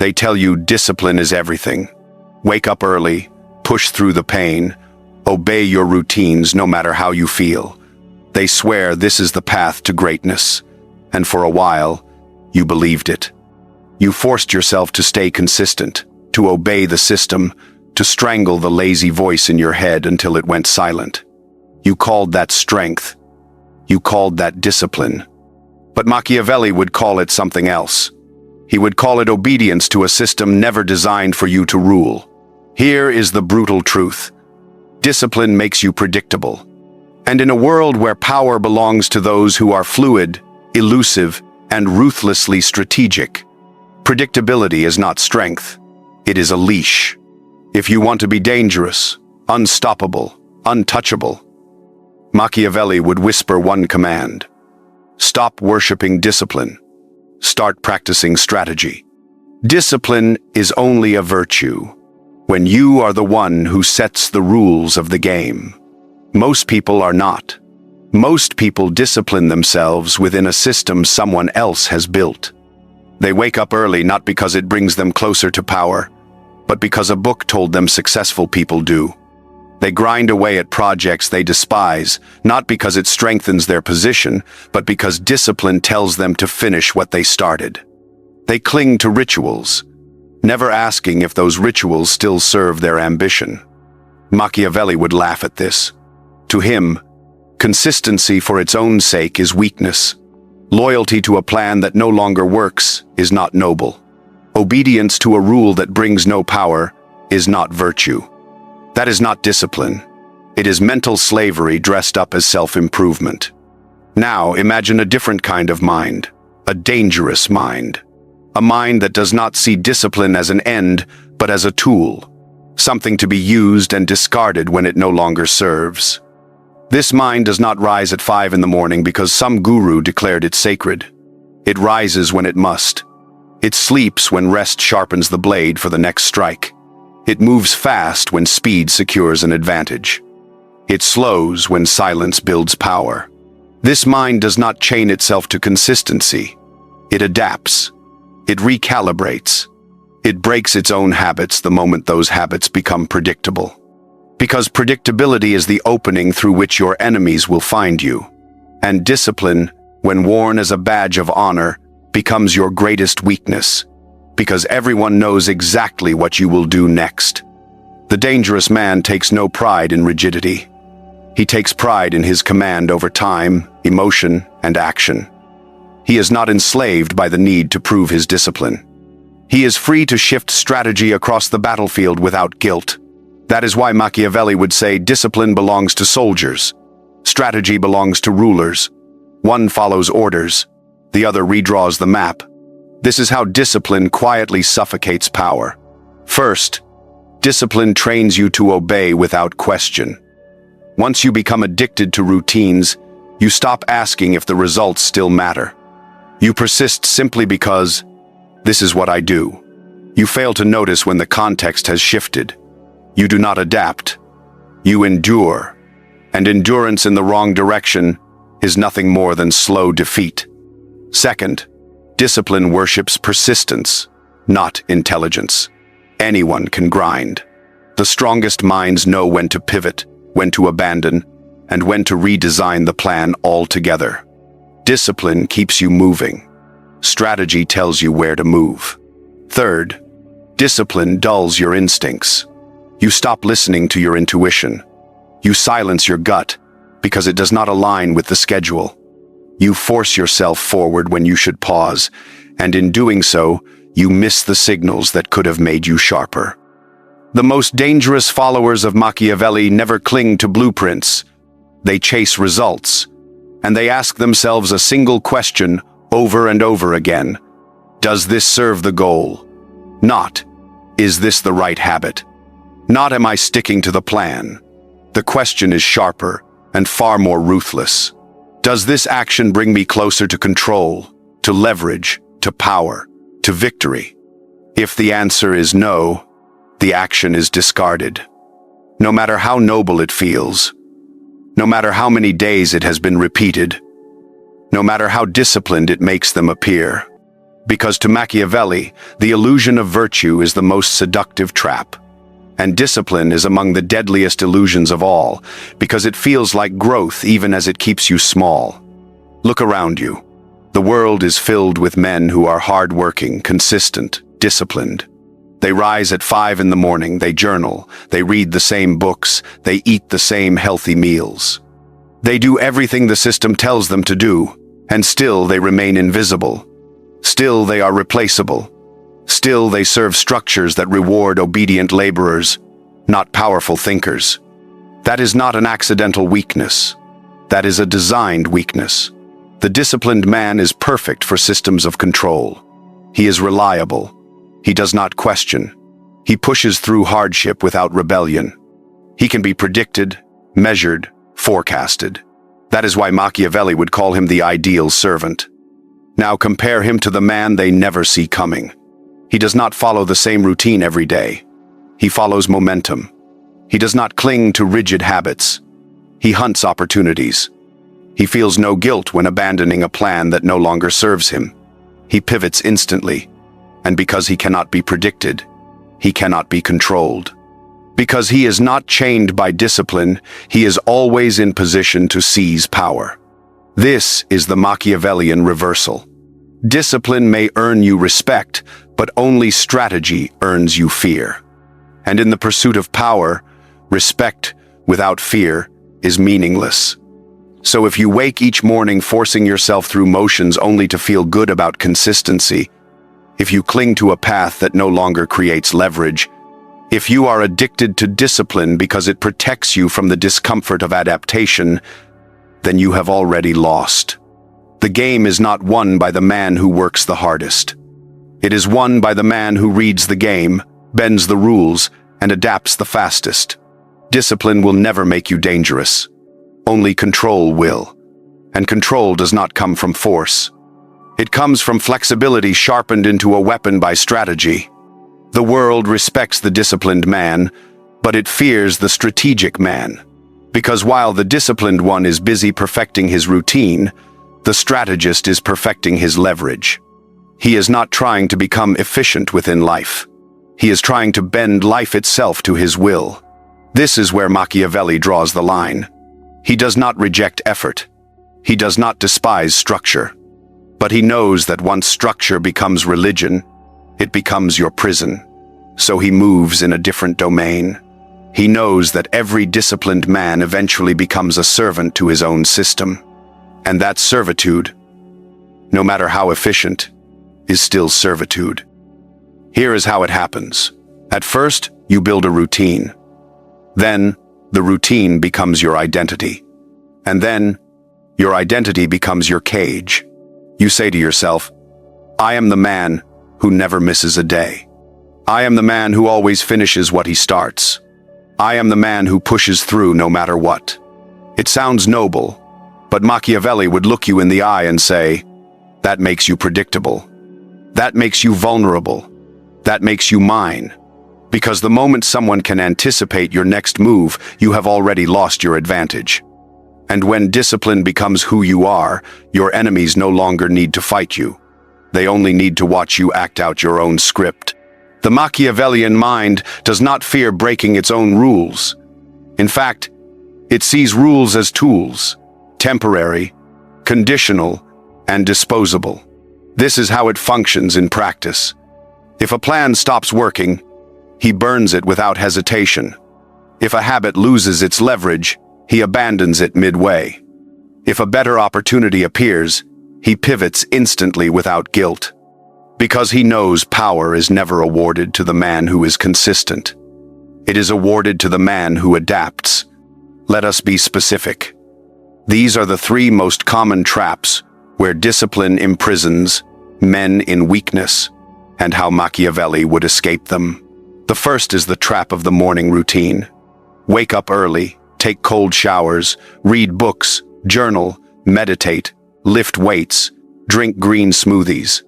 They tell you discipline is everything. Wake up early, push through the pain, obey your routines no matter how you feel. They swear this is the path to greatness, and for a while, you believed it. You forced yourself to stay consistent, to obey the system, to strangle the lazy voice in your head until it went silent. You called that strength. You called that discipline. But Machiavelli would call it something else. He would call it obedience to a system never designed for you to rule. Here is the brutal truth. Discipline makes you predictable. And in a world where power belongs to those who are fluid, elusive, and ruthlessly strategic, predictability is not strength. It is a leash. If you want to be dangerous, unstoppable, untouchable, Machiavelli would whisper one command. Stop worshiping discipline. Start practicing strategy. Discipline is only a virtue when you are the one who sets the rules of the game. Most people are not. Most people discipline themselves within a system someone else has built. They wake up early not because it brings them closer to power, but because a book told them successful people do. They grind away at projects they despise, not because it strengthens their position, but because discipline tells them to finish what they started. They cling to rituals, never asking if those rituals still serve their ambition. Machiavelli would laugh at this. To him, consistency for its own sake is weakness. Loyalty to a plan that no longer works is not noble. Obedience to a rule that brings no power is not virtue. That is not discipline. It is mental slavery dressed up as self-improvement. Now imagine a different kind of mind, a dangerous mind. A mind that does not see discipline as an end, but as a tool, something to be used and discarded when it no longer serves. This mind does not rise at 5 in the morning because some guru declared it sacred. It rises when it must. It sleeps when rest sharpens the blade for the next strike. It moves fast when speed secures an advantage. It slows when silence builds power. This mind does not chain itself to consistency. It adapts. It recalibrates. It breaks its own habits the moment those habits become predictable. Because predictability is the opening through which your enemies will find you. And discipline, when worn as a badge of honor, becomes your greatest weakness. Because everyone knows exactly what you will do next. The dangerous man takes no pride in rigidity. He takes pride in his command over time, emotion, and action. He is not enslaved by the need to prove his discipline. He is free to shift strategy across the battlefield without guilt. That is why Machiavelli would say discipline belongs to soldiers. Strategy belongs to rulers. One follows orders. The other redraws the map. This is how discipline quietly suffocates power. First, discipline trains you to obey without question. Once you become addicted to routines, you stop asking if the results still matter. You persist simply because, this is what I do. You fail to notice when the context has shifted. You do not adapt. You endure. And endurance in the wrong direction is nothing more than slow defeat. Second, discipline worships persistence, not intelligence. Anyone can grind. The strongest minds know when to pivot, when to abandon, and when to redesign the plan altogether. Discipline keeps you moving. Strategy tells you where to move. Third, discipline dulls your instincts. You stop listening to your intuition. You silence your gut because it does not align with the schedule. You force yourself forward when you should pause, and in doing so, you miss the signals that could have made you sharper. The most dangerous followers of Machiavelli never cling to blueprints. They chase results, and they ask themselves a single question over and over again. Does this serve the goal? Not, is this the right habit? Not, am I sticking to the plan? The question is sharper and far more ruthless. Does this action bring me closer to control, to leverage, to power, to victory? If the answer is no, the action is discarded. No matter how noble it feels, no matter how many days it has been repeated, no matter how disciplined it makes them appear, Because to Machiavelli, the illusion of virtue is the most seductive trap. And discipline is among the deadliest illusions of all, because it feels like growth even as it keeps you small. Look around you. The world is filled with men who are hardworking, consistent, disciplined. They rise at 5 in the morning, they journal, they read the same books, they eat the same healthy meals. They do everything the system tells them to do, and still they remain invisible. Still they are replaceable. Still they serve structures that reward obedient laborers, not powerful thinkers. That is not an accidental weakness. That is a designed weakness. The disciplined man is perfect for systems of control. He is reliable. He does not question. He pushes through hardship without rebellion. He can be predicted, measured, forecasted. That is why Machiavelli would call him the ideal servant. Now compare him to the man they never see coming. He does not follow the same routine every day. He follows momentum. He does not cling to rigid habits. He hunts opportunities. He feels no guilt when abandoning a plan that no longer serves him. He pivots instantly. And because he cannot be predicted, he cannot be controlled. Because he is not chained by discipline, he is always in position to seize power. This is the Machiavellian reversal. Discipline may earn you respect, but only strategy earns you fear. And in the pursuit of power, respect without fear is meaningless. So if you wake each morning forcing yourself through motions only to feel good about consistency, if you cling to a path that no longer creates leverage, if you are addicted to discipline because it protects you from the discomfort of adaptation, then you have already lost. The game is not won by the man who works the hardest. It is won by the man who reads the game, bends the rules, and adapts the fastest. Discipline will never make you dangerous. Only control will. And control does not come from force. It comes from flexibility sharpened into a weapon by strategy. The world respects the disciplined man, but it fears the strategic man. Because while the disciplined one is busy perfecting his routine, the strategist is perfecting his leverage. He is not trying to become efficient within life. He is trying to bend life itself to his will. This is where Machiavelli draws the line. He does not reject effort. He does not despise structure. But he knows that once structure becomes religion, it becomes your prison. So he moves in a different domain. He knows that every disciplined man eventually becomes a servant to his own system. And that servitude, no matter how efficient, is still servitude. Here is how it happens. At first, you build a routine. Then, the routine becomes your identity. And then, your identity becomes your cage. You say to yourself, I am the man who never misses a day. I am the man who always finishes what he starts. I am the man who pushes through no matter what. It sounds noble, but Machiavelli would look you in the eye and say, that makes you predictable. That makes you vulnerable. That makes you mine. Because the moment someone can anticipate your next move, you have already lost your advantage. And when discipline becomes who you are, your enemies no longer need to fight you. They only need to watch you act out your own script. The Machiavellian mind does not fear breaking its own rules. In fact, it sees rules as tools, temporary, conditional, and disposable. This is how it functions in practice. If a plan stops working, he burns it without hesitation. If a habit loses its leverage, he abandons it midway. If a better opportunity appears, he pivots instantly without guilt. Because he knows power is never awarded to the man who is consistent. It is awarded to the man who adapts. Let us be specific. These are the 3 most common traps where discipline imprisons men in weakness, and how Machiavelli would escape them. The first is the trap of the morning routine. Wake up early, take cold showers, read books, journal, meditate, lift weights, drink green smoothies.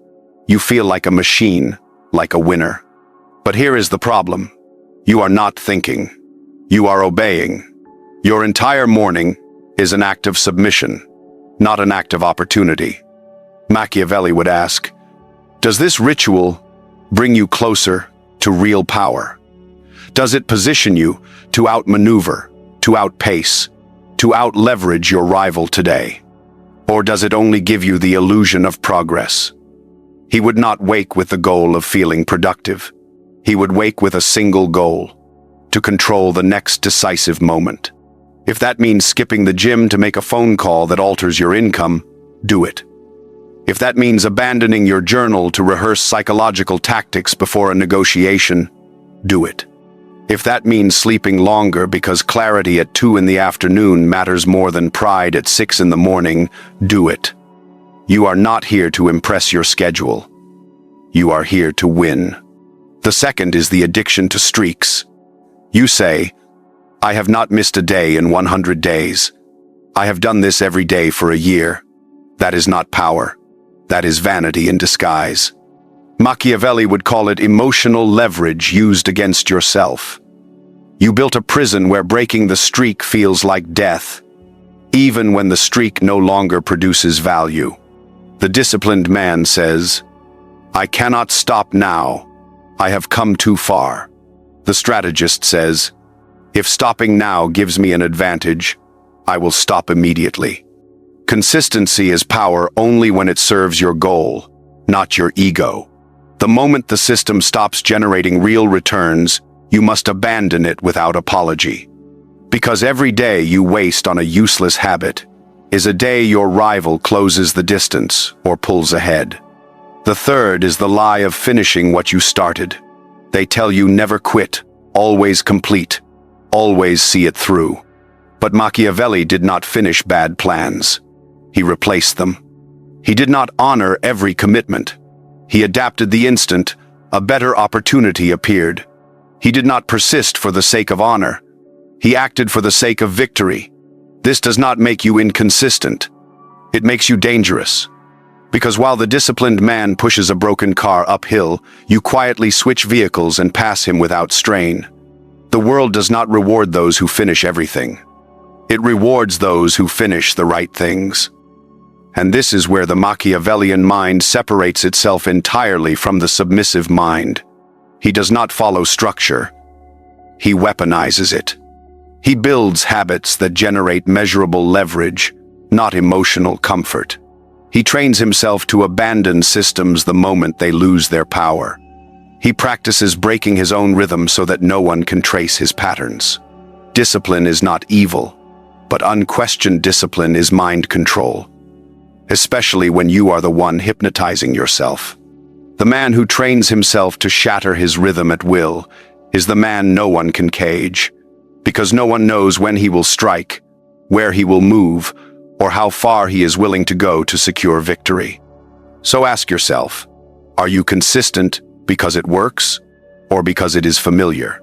You feel like a machine, like a winner. But here is the problem. You are not thinking. You are obeying. Your entire morning is an act of submission, not an act of opportunity. Machiavelli would ask, Does this ritual bring you closer to real power? Does it position you to outmaneuver, to outpace, to outleverage your rival today? Or does it only give you the illusion of progress? He would not wake with the goal of feeling productive. He would wake with a single goal: to control the next decisive moment. If that means skipping the gym to make a phone call that alters your income, do it. If that means abandoning your journal to rehearse psychological tactics before a negotiation, do it. If that means sleeping longer because clarity at 2 in the afternoon matters more than pride at 6 in the morning, do it. You are not here to impress your schedule. You are here to win. The second is the addiction to streaks. You say, "I have not missed a day in 100 days. I have done this every day for a year." That is not power. That is vanity in disguise. Machiavelli would call it emotional leverage used against yourself. You built a prison where breaking the streak feels like death, even when the streak no longer produces value. The disciplined man says, "I cannot stop now. I have come too far." The strategist says, "If stopping now gives me an advantage, I will stop immediately." Consistency is power only when it serves your goal, not your ego. The moment the system stops generating real returns, you must abandon it without apology. Because every day you waste on a useless habit is a day your rival closes the distance or pulls ahead. The third is the lie of finishing what you started. They tell you never quit, always complete, always see it through. But Machiavelli did not finish bad plans. He replaced them. He did not honor every commitment. He adapted the instant a better opportunity appeared. He did not persist for the sake of honor. He acted for the sake of victory. This does not make you inconsistent. It makes you dangerous. Because while the disciplined man pushes a broken car uphill, you quietly switch vehicles and pass him without strain. The world does not reward those who finish everything. It rewards those who finish the right things. And this is where the Machiavellian mind separates itself entirely from the submissive mind. He does not follow structure. He weaponizes it. He builds habits that generate measurable leverage, not emotional comfort. He trains himself to abandon systems the moment they lose their power. He practices breaking his own rhythm so that no one can trace his patterns. Discipline is not evil, but unquestioned discipline is mind control. Especially when you are the one hypnotizing yourself. The man who trains himself to shatter his rhythm at will is the man no one can cage, because no one knows when he will strike, where he will move, or how far he is willing to go to secure victory. So ask yourself, are you consistent because it works, or because it is familiar?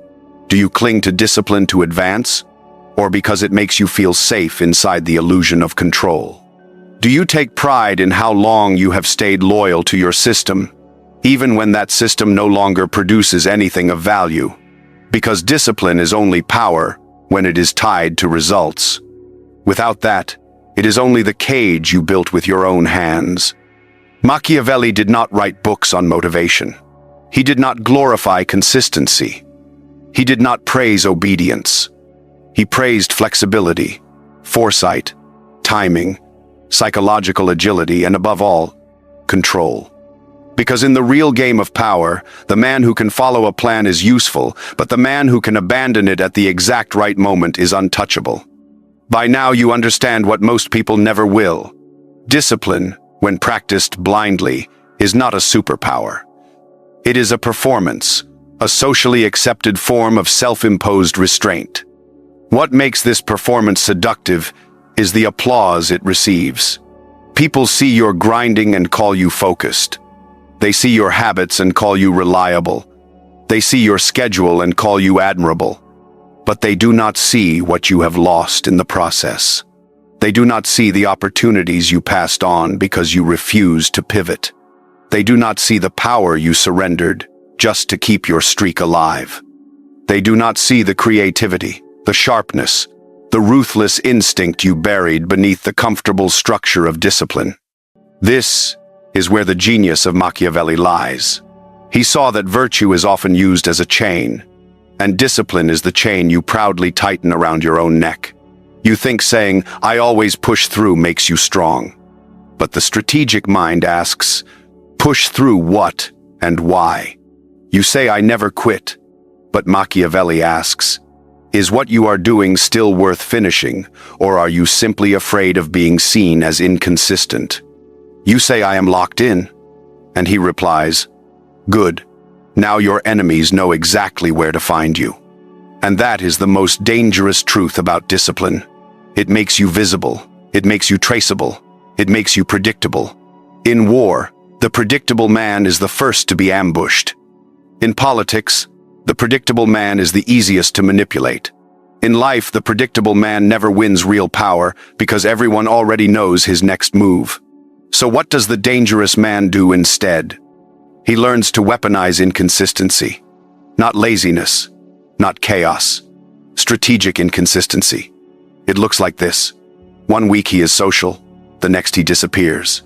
Do you cling to discipline to advance, or because it makes you feel safe inside the illusion of control? Do you take pride in how long you have stayed loyal to your system, even when that system no longer produces anything of value? Because discipline is only power when it is tied to results. Without that, it is only the cage you built with your own hands. Machiavelli did not write books on motivation. He did not glorify consistency. He did not praise obedience. He praised flexibility, foresight, timing, psychological agility, and above all, control. Because in the real game of power, the man who can follow a plan is useful, but the man who can abandon it at the exact right moment is untouchable. By now you understand what most people never will. Discipline, when practiced blindly, is not a superpower. It is a performance, a socially accepted form of self-imposed restraint. What makes this performance seductive is the applause it receives. People see your grinding and call you focused. They see your habits and call you reliable. They see your schedule and call you admirable. But they do not see what you have lost in the process. They do not see the opportunities you passed on because you refused to pivot. They do not see the power you surrendered just to keep your streak alive. They do not see the creativity, the sharpness, the ruthless instinct you buried beneath the comfortable structure of discipline. This is where the genius of Machiavelli lies. He saw that virtue is often used as a chain, and discipline is the chain you proudly tighten around your own neck. You think saying, "I always push through," makes you strong. But the strategic mind asks, push through what and why? You say, "I never quit." But Machiavelli asks, is what you are doing still worth finishing, or are you simply afraid of being seen as inconsistent? You say, "I am locked in," and he replies, "Good. Now your enemies know exactly where to find you." And that is the most dangerous truth about discipline. It makes you visible. It makes you traceable. It makes you predictable. In war, the predictable man is the first to be ambushed. In politics, the predictable man is the easiest to manipulate. In life, the predictable man never wins real power because everyone already knows his next move. So what does the dangerous man do instead? He learns to weaponize inconsistency. Not laziness, not chaos. Strategic inconsistency. It looks like this. One week he is social, the next he disappears.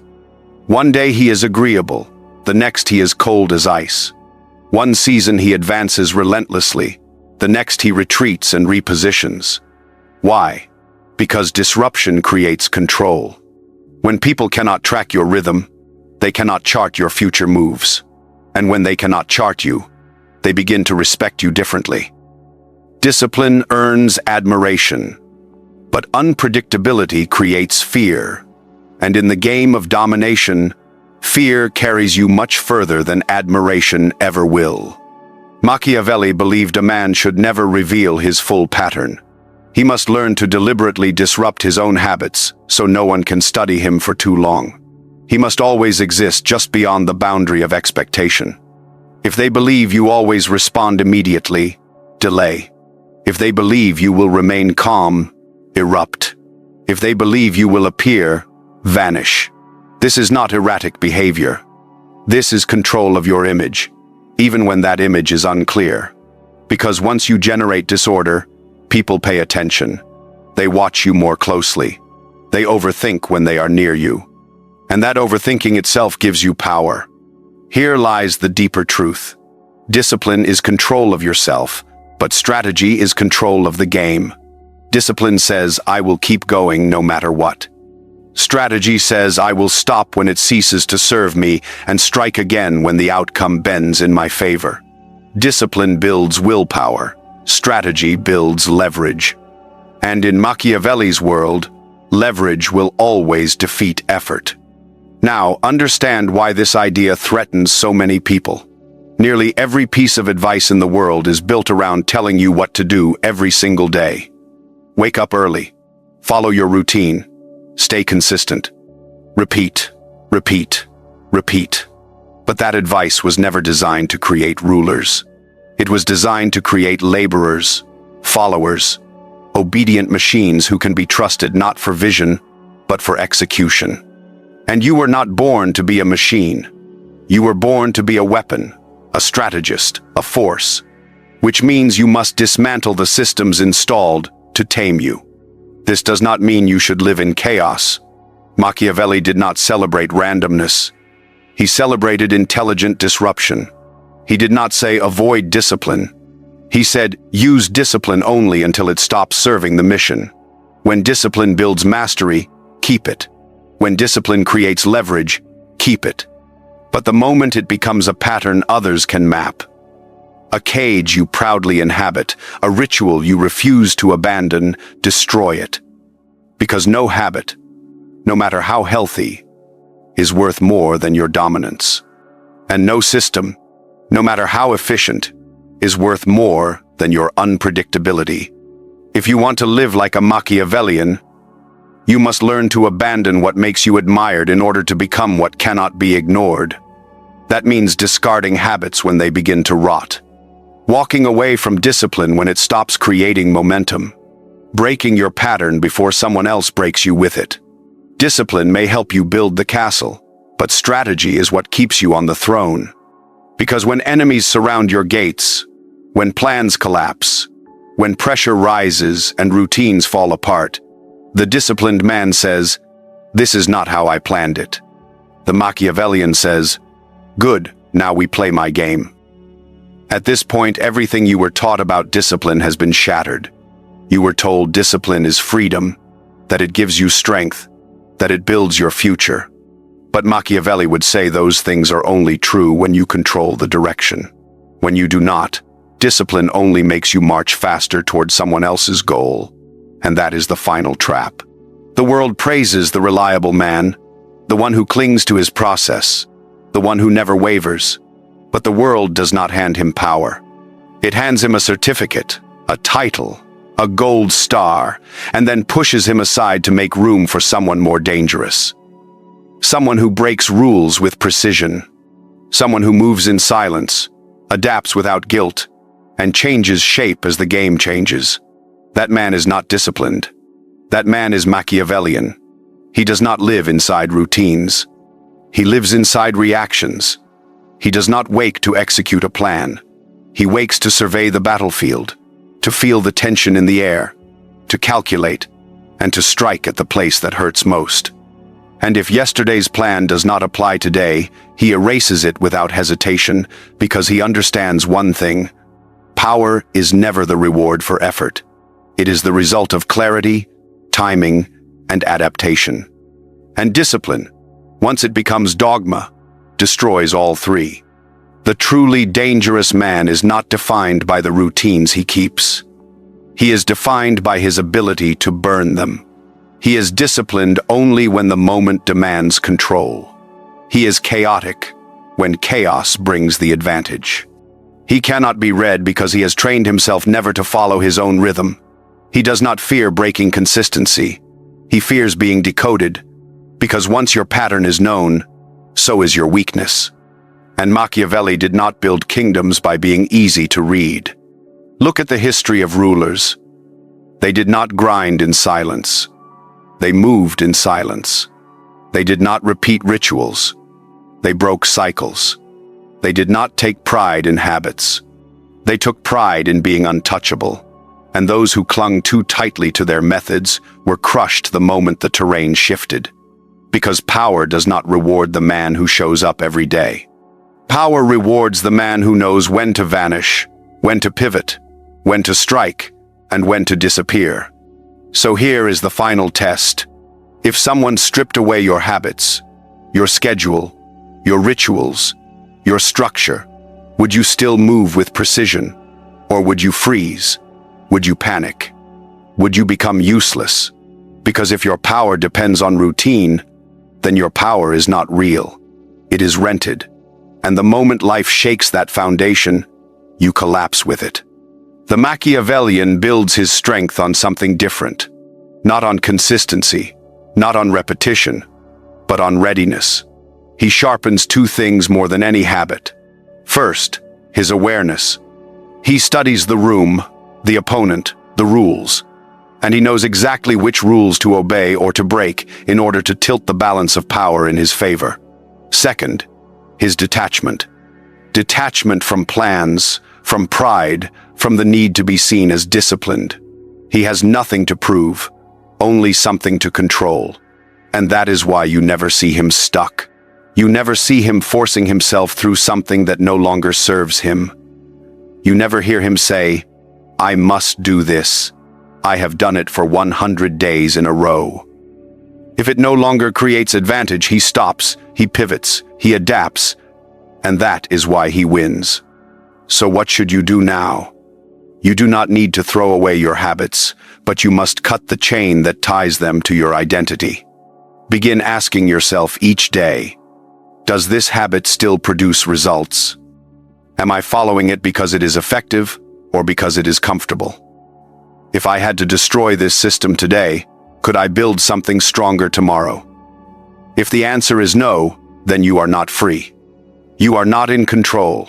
One day he is agreeable, the next he is cold as ice. One season he advances relentlessly, the next he retreats and repositions. Why? Because disruption creates control. When people cannot track your rhythm, they cannot chart your future moves. And when they cannot chart you, they begin to respect you differently. Discipline earns admiration, but unpredictability creates fear. And in the game of domination, fear carries you much further than admiration ever will. Machiavelli believed a man should never reveal his full pattern. He must learn to deliberately disrupt his own habits so no one can study him for too long. He must always exist just beyond the boundary of expectation. If they believe you always respond immediately, delay. If they believe you will remain calm, erupt. If they believe you will appear, vanish. This is not erratic behavior. This is control of your image, even when that image is unclear. Because once you generate disorder, people pay attention. They watch you more closely. They overthink when they are near you. And that overthinking itself gives you power. Here lies the deeper truth. Discipline is control of yourself, but strategy is control of the game. Discipline says, "I will keep going no matter what." Strategy says, "I will stop when it ceases to serve me and strike again when the outcome bends in my favor." Discipline builds willpower. Strategy builds leverage. And in Machiavelli's world, leverage will always defeat effort. Now, understand why this idea threatens so many people. Nearly every piece of advice in the world is built around telling you what to do every single day. Wake up early. Follow your routine. Stay consistent. Repeat, repeat, repeat. But that advice was never designed to create rulers. It was designed to create laborers, followers, obedient machines who can be trusted not for vision, but for execution. And you were not born to be a machine. You were born to be a weapon, a strategist, a force, which means you must dismantle the systems installed to tame you. This does not mean you should live in chaos. Machiavelli did not celebrate randomness. He celebrated intelligent disruption. He did not say avoid discipline. He said use discipline only until it stops serving the mission. When discipline builds mastery, keep it. When discipline creates leverage, keep it. But the moment it becomes a pattern others can map, a cage you proudly inhabit, a ritual you refuse to abandon, destroy it. Because no habit, no matter how healthy, is worth more than your dominance. And no system, no matter how efficient, is worth more than your unpredictability. If you want to live like a Machiavellian, you must learn to abandon what makes you admired in order to become what cannot be ignored. That means discarding habits when they begin to rot. Walking away from discipline when it stops creating momentum. Breaking your pattern before someone else breaks you with it. Discipline may help you build the castle, but strategy is what keeps you on the throne. Because when enemies surround your gates, when plans collapse, when pressure rises and routines fall apart, the disciplined man says, "This is not how I planned it." The Machiavellian says, "Good, now we play my game." At this point, everything you were taught about discipline has been shattered. You were told discipline is freedom, that it gives you strength, that it builds your future. But Machiavelli would say those things are only true when you control the direction. When you do not, discipline only makes you march faster towards someone else's goal, and that is the final trap. The world praises the reliable man, the one who clings to his process, the one who never wavers. But the world does not hand him power. It hands him a certificate, a title, a gold star, and then pushes him aside to make room for someone more dangerous. Someone who breaks rules with precision. Someone who moves in silence, adapts without guilt, and changes shape as the game changes. That man is not disciplined. That man is Machiavellian. He does not live inside routines. He lives inside reactions. He does not wake to execute a plan. He wakes to survey the battlefield, to feel the tension in the air, to calculate, and to strike at the place that hurts most. And if yesterday's plan does not apply today, he erases it without hesitation because he understands one thing: power is never the reward for effort. It is the result of clarity, timing, and adaptation. And discipline, once it becomes dogma, destroys all three. The truly dangerous man is not defined by the routines he keeps. He is defined by his ability to burn them. He is disciplined only when the moment demands control. He is chaotic when chaos brings the advantage. He cannot be read because he has trained himself never to follow his own rhythm. He does not fear breaking consistency. He fears being decoded, because once your pattern is known, so is your weakness. And Machiavelli did not build kingdoms by being easy to read. Look at the history of rulers. They did not grind in silence. They moved in silence. They did not repeat rituals. They broke cycles. They did not take pride in habits. They took pride in being untouchable. And those who clung too tightly to their methods were crushed the moment the terrain shifted. Because power does not reward the man who shows up every day. Power rewards the man who knows when to vanish, when to pivot, when to strike, and when to disappear. So here is the final test. If someone stripped away your habits, your schedule, your rituals, your structure, would you still move with precision? Or would you freeze? Would you panic? Would you become useless? Because if your power depends on routine, then your power is not real. It is rented. And the moment life shakes that foundation, you collapse with it. The Machiavellian builds his strength on something different. Not on consistency, not on repetition, but on readiness. He sharpens two things more than any habit. First, his awareness. He studies the room, the opponent, the rules. And he knows exactly which rules to obey or to break in order to tilt the balance of power in his favor. Second, his detachment. Detachment from plans, from pride, from the need to be seen as disciplined. He has nothing to prove, only something to control. And that is why you never see him stuck. You never see him forcing himself through something that no longer serves him. You never hear him say, "I must do this. I have done it for 100 days in a row." If it no longer creates advantage, he stops, he pivots, he adapts, and that is why he wins. So what should you do now? You do not need to throw away your habits, but you must cut the chain that ties them to your identity. Begin asking yourself each day, does this habit still produce results? Am I following it because it is effective or because it is comfortable? If I had to destroy this system today, could I build something stronger tomorrow? If the answer is no, then you are not free. You are not in control.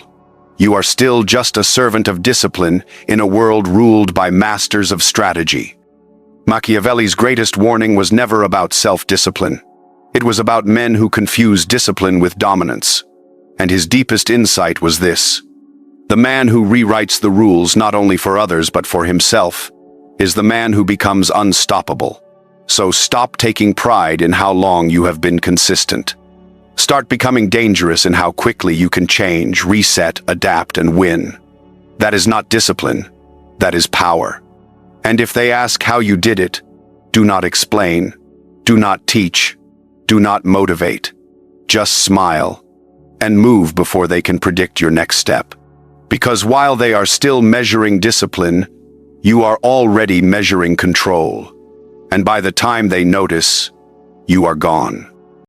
You are still just a servant of discipline in a world ruled by masters of strategy. Machiavelli's greatest warning was never about self-discipline. It was about men who confused discipline with dominance. And his deepest insight was this: the man who rewrites the rules not only for others but for himself is the man who becomes unstoppable. So stop taking pride in how long you have been consistent. Start becoming dangerous in how quickly you can change, reset, adapt, and win. That is not discipline. That is power. And if they ask how you did it, do not explain, do not teach, do not motivate. Just smile and move before they can predict your next step. Because while they are still measuring discipline, you are already measuring control. And by the time they notice, you are gone.